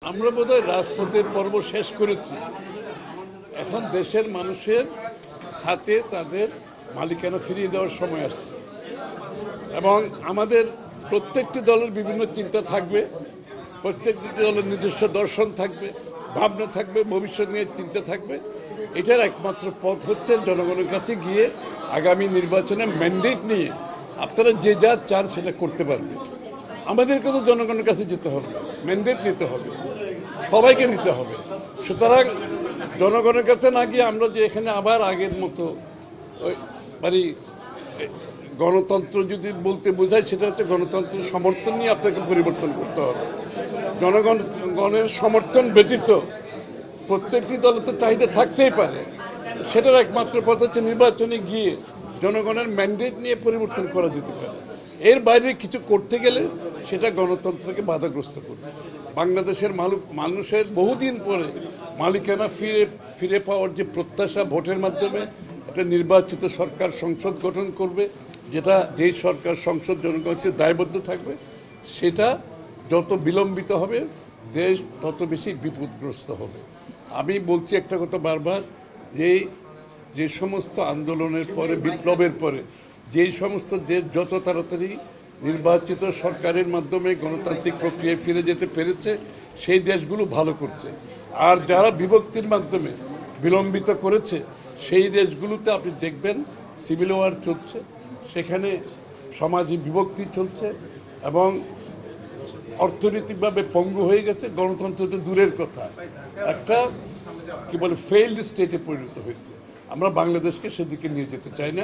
আমরা বোধহয় রাজপথের পর্ব শেষ করেছি। এখন দেশের মানুষের হাতে তাদের মালিকানা ফিরিয়ে দেওয়ার সময় আসছে এবং আমাদের প্রত্যেকটি দলের বিভিন্ন চিন্তা থাকবে, প্রত্যেকটি দলের নিজস্ব দর্শন থাকবে, ভাবনা থাকবে, ভবিষ্যৎ নিয়ে চিন্তা থাকবে। এটার একমাত্র পথ হচ্ছে জনগণের কাছে গিয়ে আগামী নির্বাচনে ম্যান্ডেট নিয়ে আপনারা যে যা চান সেটা করতে পারবে। আমাদেরকে তো জনগণের কাছে যেতে হবে, ম্যান্ডেট নিতে হবে, সবাইকে নিতে হবে। সুতরাং জনগণের কাছে না গিয়ে আমরা যে এখানে আবার আগের মতো ওই মানে গণতন্ত্র যদি বলতে বোঝায়, সেটা হচ্ছে গণতন্ত্রের সমর্থন নিয়ে আপনাকে পরিবর্তন করতে হবে। জনগণের সমর্থন ব্যতীত প্রত্যেকটি দলের তো চাহিদা থাকতেই পারে, সেটার একমাত্র পথ হচ্ছে নির্বাচনে গিয়ে জনগণের ম্যান্ডেট নিয়ে পরিবর্তন করা যেতে পারে। এর বাইরে কিছু করতে গেলে সেটা গণতন্ত্রকে বাধাগ্রস্ত করবে। বাংলাদেশের মানুষের বহুদিন পরে মালিকানা ফিরে পাওয়ার যে প্রত্যাশা, ভোটের মাধ্যমে একটা নির্বাচিত সরকার সংসদ গঠন করবে, যেটা যেই সরকার সংসদ জনগণের দায়বদ্ধ থাকবে, সেটা যত বিলম্বিত হবে দেশ তত বেশি বিপদগ্রস্ত হবে। আমি বলছি একটা কথা বারবার, যে সমস্ত আন্দোলনের পরে, বিপ্লবের পরে যেই সমস্ত দেশ যত তাড়াতাড়ি নির্বাচিত সরকারের মাধ্যমে গণতান্ত্রিক প্রক্রিয়ায় ফিরে যেতে পেরেছে, সেই দেশগুলো ভালো করছে। আর যারা বিভক্তির মাধ্যমে বিলম্বিত করেছে, সেই দেশগুলোতে আপনি দেখবেন সিভিল ওয়ার চলছে, সেখানে সমাজে বিভক্তি চলছে এবং অর্থনৈতিকভাবে পঙ্গু হয়ে গেছে। গণতন্ত্র তো দূরের কথা, একটা কি বলে ফেইল্ড স্টেটে পরিণত হয়েছে। আমরা বাংলাদেশকে সেদিকে নিয়ে যেতে চাই না।